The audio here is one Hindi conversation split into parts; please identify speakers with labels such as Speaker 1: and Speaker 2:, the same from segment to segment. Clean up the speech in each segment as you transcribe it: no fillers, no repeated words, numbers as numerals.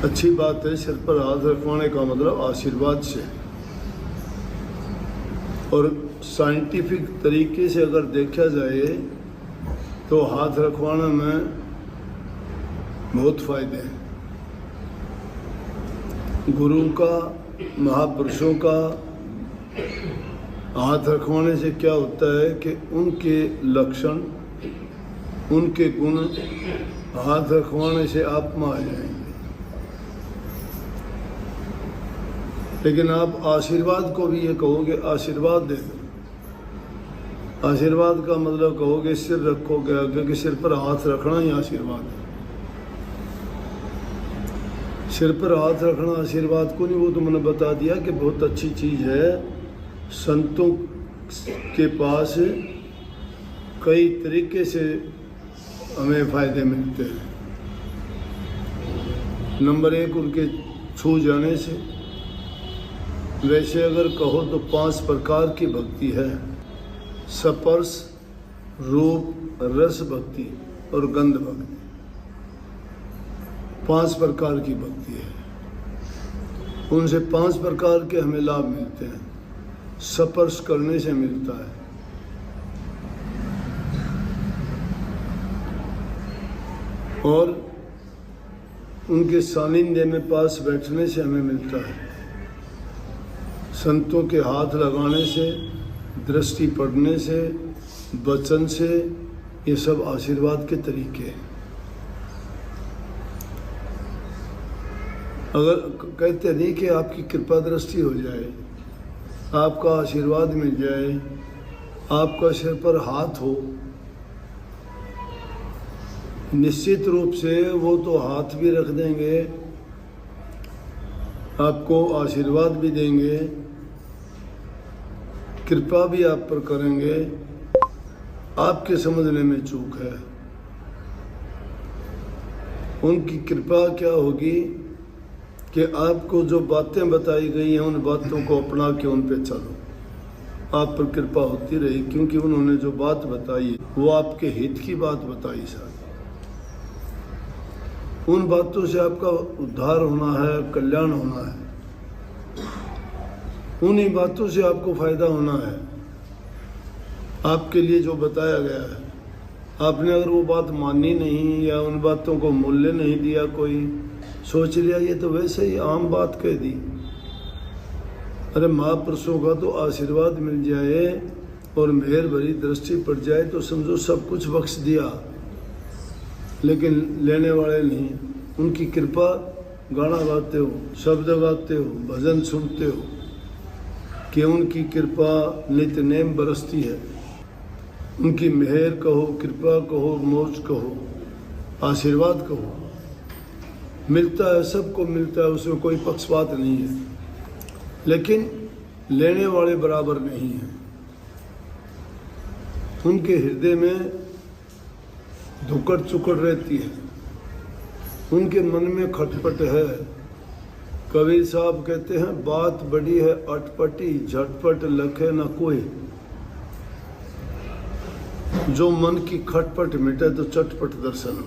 Speaker 1: अच्छी बात है। सिर पर हाथ रखवाने का मतलब आशीर्वाद से, और साइंटिफिक तरीके से अगर देखा जाए तो हाथ रखवाने में बहुत फायदे हैं। गुरु का, महापुरुषों का हाथ रखवाने से क्या होता है कि उनके लक्षण, उनके गुण हाथ रखवाने से आप में आ जाएंगे। लेकिन आप आशीर्वाद को भी ये कहोगे आशीर्वाद दे दो। आशीर्वाद का मतलब कहोगे सिर रखोगे आगे कि सिर पर हाथ रखना ही आशीर्वाद है। सिर पर हाथ रखना आशीर्वाद को नहीं, वो तो मैंने बता दिया कि बहुत अच्छी चीज़ है। संतों के पास कई तरीके से हमें फायदे मिलते हैं। नंबर 1 उनके छू जाने से। वैसे अगर कहो तो 5 प्रकार की भक्ति है: स्पर्श, रूप, रस भक्ति और गंध भक्ति। 5 प्रकार की भक्ति है। उनसे 5 प्रकार के हमें लाभ मिलते हैं। स्पर्श करने से मिलता है, और उनके सानिध्य में पास बैठने से हमें मिलता है। संतों के हाथ लगाने से, दृष्टि पड़ने से, वचन से, ये सब आशीर्वाद के तरीके हैं। अगर कहते नहीं कि आपकी कृपा दृष्टि हो जाए, आपका आशीर्वाद मिल जाए, आपका सिर पर हाथ हो, निश्चित रूप से वो तो हाथ भी रख देंगे, आपको आशीर्वाद भी देंगे, कृपा भी आप पर करेंगे। आपके समझने में चूक है। उनकी कृपा क्या होगी कि आपको जो बातें बताई गई हैं उन बातों को अपना के उन पे चलो, आप पर कृपा होती रही, क्योंकि उन्होंने जो बात बताई वो आपके हित की बात बताई। सारी उन बातों से आपका उद्धार होना है, कल्याण होना है। उन्हीं बातों से आपको फायदा होना है। आपके लिए जो बताया गया है, आपने अगर वो बात मानी नहीं या उन बातों को मूल्य नहीं दिया, कोई सोच लिया ये तो वैसे ही आम बात कह दी। अरे महापुरुषों का तो आशीर्वाद मिल जाए और मेहर भरी दृष्टि पड़ जाए तो समझो सब कुछ बख्श दिया। लेकिन लेने वाले नहीं। उनकी कृपा, गाना गाते हो, शब्द गाते हो, भजन सुनते हो कि उनकी कृपा नित्य नेम बरसती है। उनकी मेहर कहो, कृपा कहो, मौज कहो, आशीर्वाद कहो, मिलता है, सबको मिलता है, उसमें कोई पक्षपात नहीं है। लेकिन लेने वाले बराबर नहीं हैं। उनके हृदय में धुकड़ चुकड़ रहती है, उनके मन में खटपट है। कबीर साहब कहते हैं बात बड़ी है अटपटी, झटपट लखे न कोई। जो मन की खटपट मिटे तो चटपट दर्शन हो।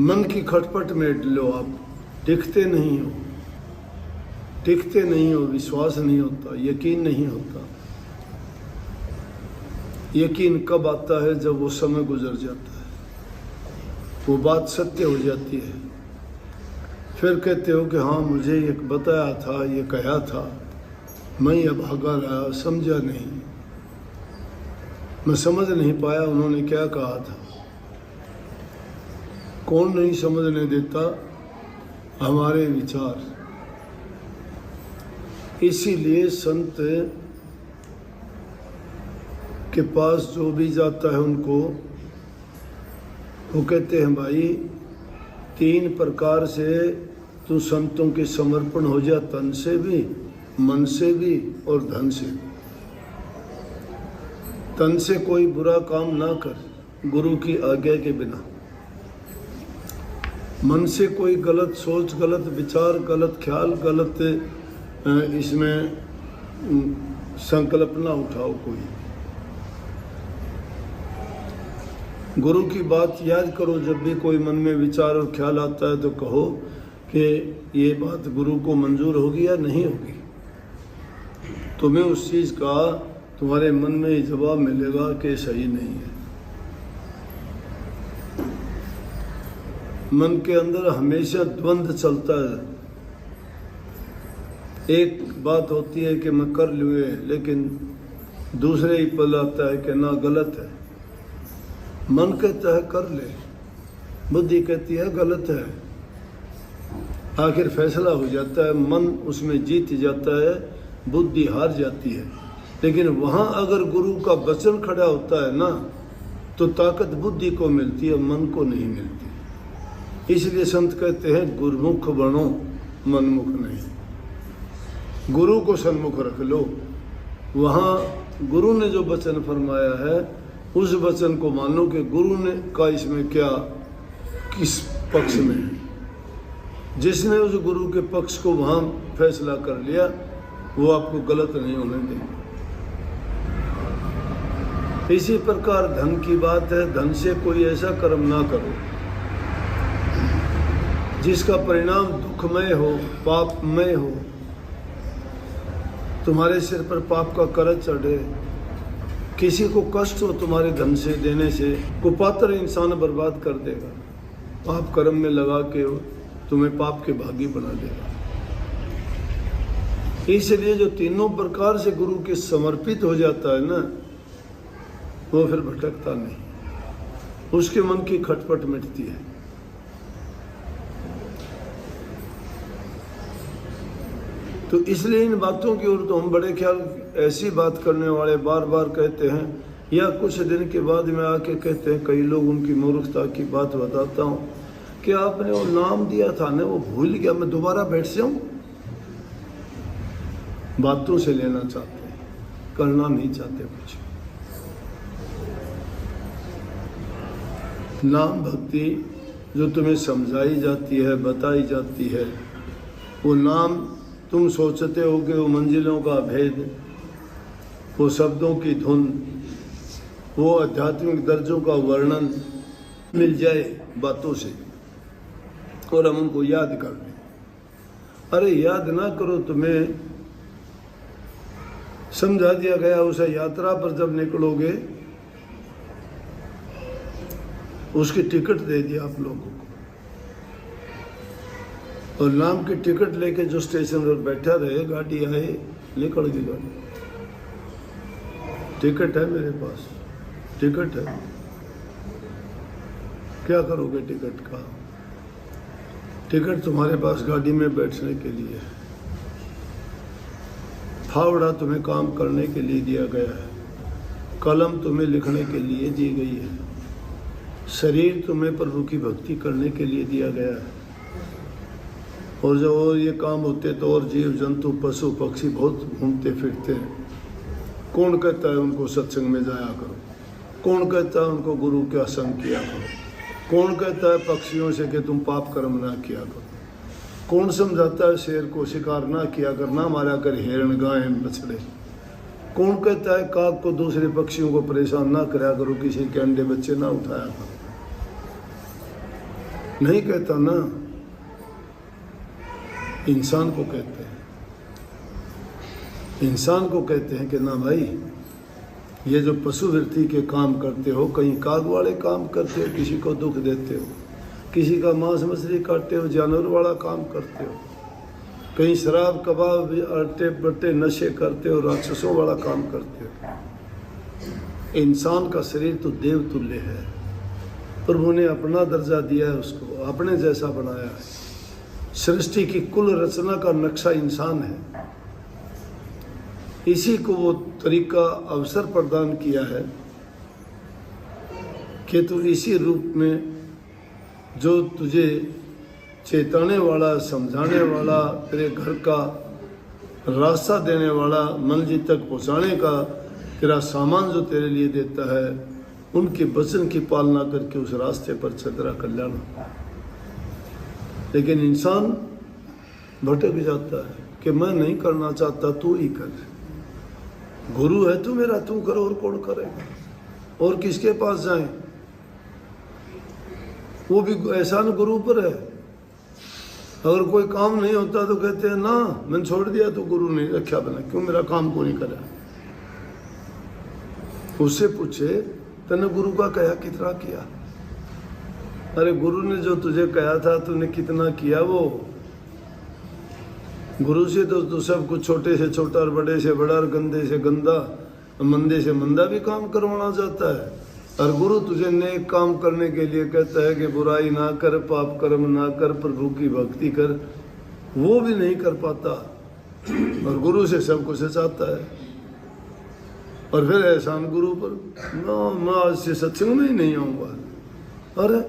Speaker 1: मन की खटपट मिट लो आप, टिकते नहीं हो, टिकते नहीं हो, विश्वास नहीं होता, यकीन नहीं होता। यकीन कब आता है? जब वो समय गुजर जाता है, वो बात सत्य हो जाती है। फिर कहते हो कि हाँ मुझे ये बताया था, ये कहा था, मैं ये भागा रहा, समझा नहीं, मैं समझ नहीं पाया उन्होंने क्या कहा था। कौन नहीं समझने देता? हमारे विचार। इसीलिए संत के पास जो भी जाता है उनको वो कहते हैं भाई 3 प्रकार से तू संतों के समर्पण हो जा, तन से भी, मन से भी और धन से भी। तन से कोई बुरा काम ना कर गुरु की आज्ञा के बिना। मन से कोई गलत सोच, गलत विचार, गलत ख्याल, गलत इसमें संकल्प ना उठाओ कोई। गुरु की बात याद करो। जब भी कोई मन में विचार और ख्याल आता है तो कहो कि ये बात गुरु को मंजूर होगी या नहीं होगी। तुम्हें उस चीज़ का तुम्हारे मन में ही जवाब मिलेगा कि सही नहीं है। मन के अंदर हमेशा द्वंद्व चलता है। एक बात होती है कि मैं कर लूँ, लेकिन दूसरे ही पल आता है कि ना, गलत है। मन कहता है कर ले, बुद्धि कहती है गलत है। आखिर फैसला हो जाता है, मन उसमें जीत जाता है, बुद्धि हार जाती है। लेकिन वहाँ अगर गुरु का वचन खड़ा होता है ना, तो ताकत बुद्धि को मिलती है, मन को नहीं मिलती। इसलिए संत कहते हैं गुरुमुख बनो, मनमुख नहीं। गुरु को सन्मुख रख लो। वहाँ गुरु ने जो वचन फरमाया है उस वचन को मानो कि गुरु ने का इसमें क्या, किस पक्ष में है। जिसने उस गुरु के पक्ष को वहाँ फैसला कर लिया वो आपको गलत नहीं होने देंगे। इसी प्रकार धन की बात है। धन से कोई ऐसा कर्म ना करो जिसका परिणाम दुखमय हो, पापमय हो। तुम्हारे सिर पर पाप का करज चढ़े, किसी को कष्ट हो तुम्हारे धन से देने से, कुपात्र इंसान बर्बाद कर देगा। पाप कर्म में लगा के तुम्हें पाप के भागी बना देगा। इसलिए जो तीनों प्रकार से गुरु के समर्पित हो जाता है ना, वो फिर भटकता नहीं, उसके मन की खटपट मिटती है। तो इसलिए इन बातों की ओर तो हम बड़े ख्याल, ऐसी बात करने वाले बार बार कहते हैं, या कुछ दिन के बाद में आके कहते हैं, कई लोग उनकी मूर्खता की बात बताता हूँ कि आपने वो नाम दिया था ना, वो भूल गया, मैं दोबारा बैठ से हूँ। बातों से लेना चाहते हैं, करना नहीं चाहते कुछ। नाम भक्ति जो तुम्हें समझाई जाती है, बताई जाती है, वो नाम तुम सोचते हो कि वो मंजिलों का भेद, वो शब्दों की धुन, वो आध्यात्मिक दर्जों का वर्णन मिल जाए बातों से और हम उनको याद कर लें। अरे याद ना करो, तुम्हें समझा दिया गया। उस यात्रा पर जब निकलोगे उसकी टिकट दे दिया आप लोगों को, और नाम की टिकट लेके जो स्टेशन पर बैठा रहे, गाड़ी आए, निकल गई गाड़ी। टिकट है मेरे पास, टिकट है, क्या करोगे टिकट का? टिकट तुम्हारे पास गाड़ी में बैठने के लिए है। फावड़ा तुम्हें काम करने के लिए दिया गया है, कलम तुम्हें लिखने के लिए दी गई है, शरीर तुम्हें प्रभु की भक्ति करने के लिए दिया गया है। और जब और ये काम होते तो और जीव जंतु पशु पक्षी बहुत घूमते फिरते हैं। कौन कहता है उनको सत्संग में जाया करो? कौन कहता है उनको गुरु का संग किया करो? कौन कहता है पक्षियों से कि तुम पाप कर्म ना किया करो? कौन समझाता है शेर को शिकार ना किया कर, ना मारा कर हिरण गाय बछड़े? कौन कहता है काग को दूसरे पक्षियों को परेशान ना कराया करो, किसी के अंडे बच्चे ना उठाया करो? नहीं कहता ना, इंसान को कहते हैं। इंसान को कहते हैं कि ना भाई, ये जो पशु वृत्ति के काम करते हो, कहीं काग वाले काम करते हो, किसी को दुख देते हो, किसी का मांस मछली काटते हो, जानवर वाला काम करते हो, कहीं शराब कबाब अट्टे बट्टे नशे करते हो, राक्षसों वाला काम करते हो। इंसान का शरीर तो देव तुल्य है, प्रभु ने अपना दर्जा दिया है, उसको अपने जैसा बनाया है। सृष्टि की कुल रचना का नक्शा इंसान है। इसी को वो तरीका अवसर प्रदान किया है कि तू इसी रूप में, जो तुझे चेताने वाला, समझाने वाला, तेरे घर का रास्ता देने वाला, मंजिल तक पहुंचाने का तेरा सामान जो तेरे लिए देता है, उनके वचन की पालना करके उस रास्ते पर चल तेरा कल्याण। लेकिन इंसान भटक जाता है कि मैं नहीं करना चाहता, तू ही कर। गुरु है तू मेरा, तू करो, और कौन करेगा? और किसके पास जाएं? वो भी एहसान गुरु पर है। अगर कोई काम नहीं होता तो कहते हैं ना मैंने छोड़ दिया तो गुरु ने रखा बना, क्यों मेरा काम को नहीं करा। उससे पूछे तूने गुरु का कहा कितना किया? अरे गुरु ने जो तुझे कहा था तूने कितना किया? वो गुरु से तो सब कुछ छोटे से छोटा और बड़े से बड़ा और गंदे से गंदा, मंदे से मंदा भी काम करवाना चाहता है। और गुरु तुझे नेक काम करने के लिए कहता है कि बुराई ना कर, पाप कर्म ना कर, प्रभु की भक्ति कर, वो भी नहीं कर पाता और गुरु से सब कुछ चाहता है। और फिर एहसान गुरु पर, ना मैं आज से सत्संग में ही नहीं आऊँगा। अरे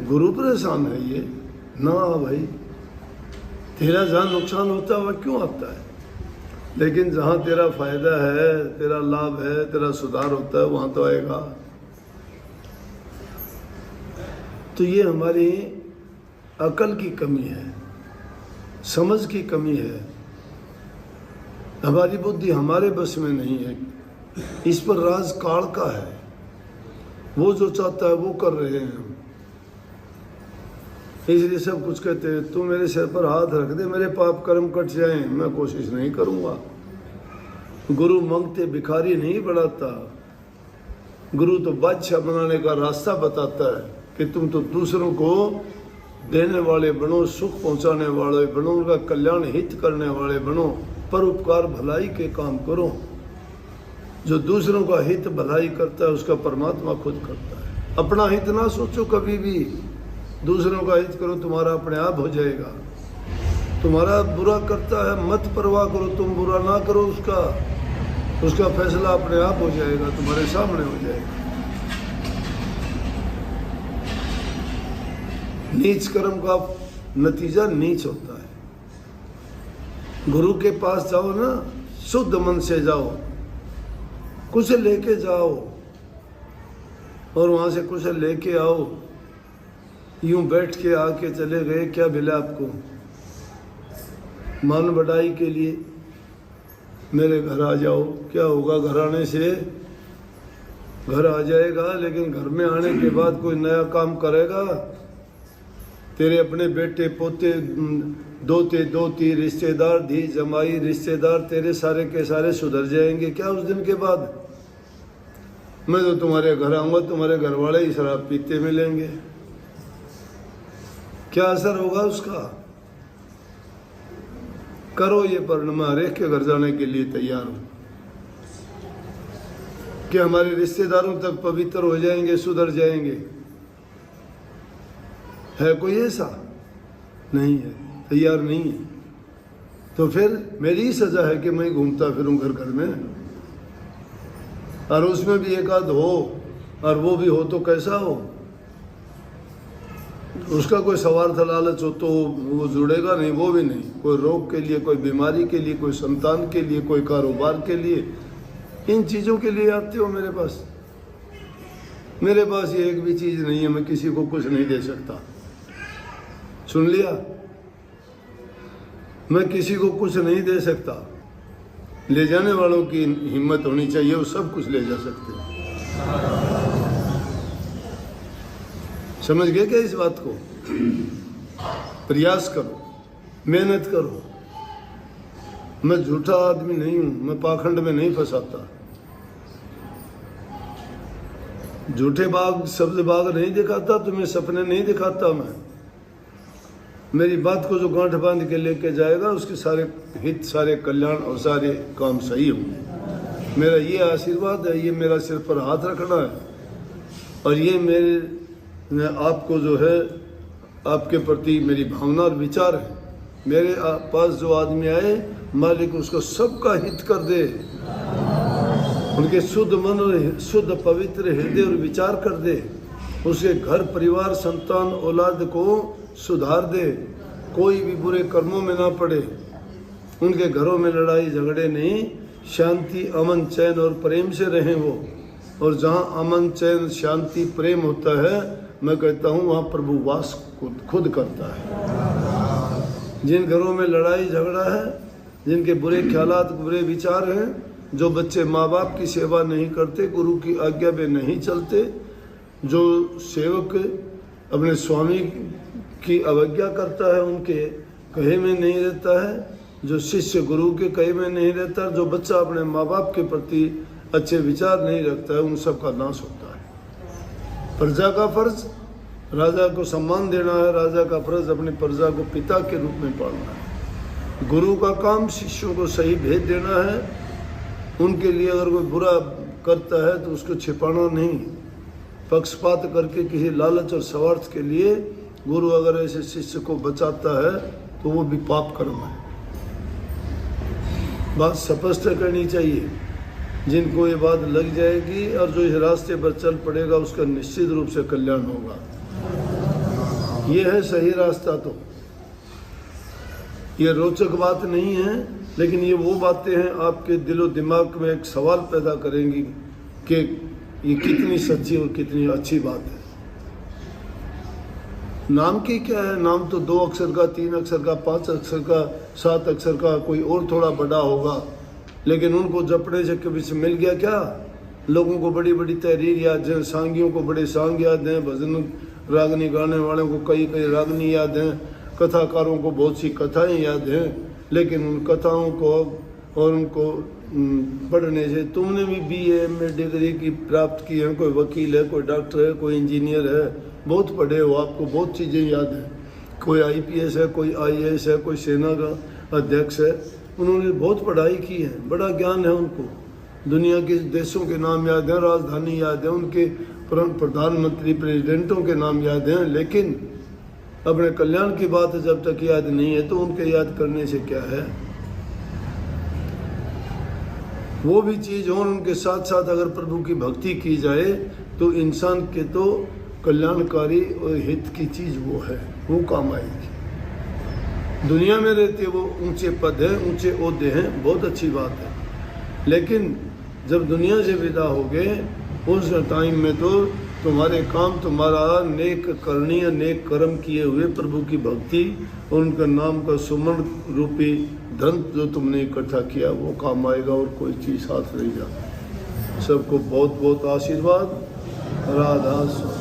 Speaker 1: गुरु पर एहसान है ये? ना भाई, तेरा जहाँ नुकसान होता है वह क्यों आता है? लेकिन जहाँ तेरा फायदा है, तेरा लाभ है, तेरा सुधार होता है, वहाँ तो आएगा। तो ये हमारी अकल की कमी है, समझ की कमी है। हमारी बुद्धि हमारे बस में नहीं है, इस पर राज काल का है। वो जो चाहता है वो कर रहे हैं हम, इसलिए सब कुछ कहते हैं तू मेरे सिर पर हाथ रख दे, मेरे पाप कर्म कट जाएं, मैं कोशिश नहीं करूंगा। गुरु मांगते भिखारी नहीं बढ़ाता, गुरु तो बादशाह बनाने का रास्ता बताता है कि तुम तो दूसरों को देने वाले बनो, सुख पहुंचाने वाले बनो, उनका कल्याण हित करने वाले बनो, परोपकार भलाई के काम करो। जो दूसरों का हित भलाई करता है उसका परमात्मा खुद करता है। अपना हित ना सोचो कभी भी, दूसरों का हित करो, तुम्हारा अपने आप हो जाएगा। तुम्हारा बुरा करता है मत परवाह करो, तुम बुरा ना करो, उसका फैसला अपने आप हो जाएगा, तुम्हारे सामने हो जाएगा। नीच कर्म का नतीजा नीच होता है। गुरु के पास जाओ ना, शुद्ध मन से जाओ, कुछ लेके जाओ और वहां से कुछ लेके आओ। यूं बैठ के आके चले गए, क्या मिला आपको? मान बढ़ाई के लिए मेरे घर आ जाओ। क्या होगा? घर आने से घर आ जाएगा, लेकिन घर में आने के बाद कोई नया काम करेगा? तेरे अपने बेटे पोते दोते दोती रिश्तेदार धी जमाई रिश्तेदार तेरे सारे के सारे सुधर जाएंगे क्या उस दिन के बाद? मैं तो तुम्हारे घर आऊंगा, तुम्हारे घर वाले ही शराब पीते मिलेंगे। क्या असर होगा उसका? करो ये पर्ण, मैं हरेक के घर जाने के लिए तैयार हूं कि हमारे रिश्तेदारों तक पवित्र हो जाएंगे, सुधर जाएंगे। है कोई ऐसा? नहीं है, तैयार नहीं है। तो फिर मेरी ही सजा है कि मैं घूमता फिरूं घर घर में, और उसमें भी एक आध हो, और वो भी हो तो कैसा हो? उसका कोई स्वार्थ लालच हो तो वो जुड़ेगा नहीं, वो भी नहीं। कोई रोग के लिए, कोई बीमारी के लिए, कोई संतान के लिए, कोई कारोबार के लिए, इन चीज़ों के लिए आते हो मेरे पास। मेरे पास ये एक भी चीज़ नहीं है, मैं किसी को कुछ नहीं दे सकता। सुन लिया? मैं किसी को कुछ नहीं दे सकता। ले जाने वालों की हिम्मत होनी चाहिए, वो सब कुछ ले जा सकते हैं। समझ गए क्या इस बात को? प्रयास करो, मेहनत करो। मैं झूठा आदमी नहीं हूं, मैं पाखंड में नहीं फंसाता। झूठे बाग शब्द बाग नहीं दिखाता, तुम्हें सपने नहीं दिखाता। मैं मेरी बात को जो गांठ बांध के लेके जाएगा उसके सारे हित, सारे कल्याण और सारे काम सही होंगे। मेरा ये आशीर्वाद है, ये मेरा सिर पर हाथ रखना है, और ये मेरे आपको जो है आपके प्रति मेरी भावना और विचार है। मेरे पास जो आदमी आए, मालिक उसको सबका हित कर दे, उनके शुद्ध मन और शुद्ध पवित्र हृदय और विचार कर दे, उसके घर परिवार संतान औलाद को सुधार दे, कोई भी बुरे कर्मों में ना पड़े, उनके घरों में लड़ाई झगड़े नहीं, शांति अमन चैन और प्रेम से रहें वो। और जहाँ अमन चैन शांति प्रेम होता है, मैं कहता हूँ वहाँ प्रभु वास खुद करता है। जिन घरों में लड़ाई झगड़ा है, जिनके बुरे ख्यालात बुरे विचार हैं, जो बच्चे माँ बाप की सेवा नहीं करते, गुरु की आज्ञा में नहीं चलते, जो सेवक अपने स्वामी की अवज्ञा करता है, उनके कहे में नहीं रहता है, जो शिष्य गुरु के कहे में नहीं रहता, जो बच्चा अपने माँ बाप के प्रति अच्छे विचार नहीं रखता है, उन सब का नाश होता है। प्रजा का फर्ज राजा को सम्मान देना है, राजा का फर्ज अपनी प्रजा को पिता के रूप में पालना है। गुरु का काम शिष्यों को सही भेद देना है। उनके लिए अगर कोई बुरा करता है तो उसको छिपाना नहीं, पक्षपात करके किसी लालच और स्वार्थ के लिए गुरु अगर ऐसे शिष्य को बचाता है तो वो भी पाप कर्म है। बात स्पष्ट करनी चाहिए। जिनको ये बात लग जाएगी और जो इस रास्ते पर चल पड़ेगा उसका निश्चित रूप से कल्याण होगा। ये है सही रास्ता। तो ये रोचक बात नहीं है, लेकिन ये वो बातें हैं आपके दिलो दिमाग में एक सवाल पैदा करेंगी कि ये कितनी सच्ची और कितनी अच्छी बात है। नाम की क्या है? नाम तो 2 अक्षर का, 3 अक्षर का, 5 अक्षर का, 7 अक्षर का, कोई और थोड़ा बड़ा होगा, लेकिन उनको जपने से कभी से मिल गया क्या? लोगों को बड़ी बड़ी तहरीर याद है, सांगियों को बड़े सांग याद हैं, भजन रागनी गाने वालों को कई कई रागनी याद हैं, कथाकारों को बहुत सी कथाएं याद हैं, लेकिन उन कथाओं को और उनको पढ़ने से तुमने भी BA MA डिग्री की प्राप्त की है, कोई वकील है, कोई डॉक्टर है, कोई इंजीनियर है, बहुत पढ़े हो, आपको बहुत चीज़ें याद हैं। कोई IPS है, कोई IAS है, कोई सेना का अध्यक्ष है, उन्होंने बहुत पढ़ाई की है, बड़ा ज्ञान है उनको, दुनिया के देशों के नाम याद हैं, राजधानी याद है, उनके प्रधानमंत्री प्रेसिडेंटों के नाम याद हैं, लेकिन अपने कल्याण की बात जब तक याद नहीं है तो उनके याद करने से क्या है। वो भी चीज़ हो, उनके साथ साथ अगर प्रभु की भक्ति की जाए तो इंसान के तो कल्याणकारी और हित की चीज़ वो है, वो काम आएगी। दुनिया में रहते वो ऊंचे पद हैं, ऊंचे ओहदे हैं, बहुत अच्छी बात है, लेकिन जब दुनिया से विदा हो गए उस टाइम में तो तुम्हारे काम तुम्हारा नेक करनी या नेक कर्म किए हुए प्रभु की भक्ति और उनका नाम का सुमन रूपी धन जो तुमने इकट्ठा किया वो काम आएगा, और कोई चीज़ साथ नहीं जाती। सबको बहुत बहुत आशीर्वाद। राधा।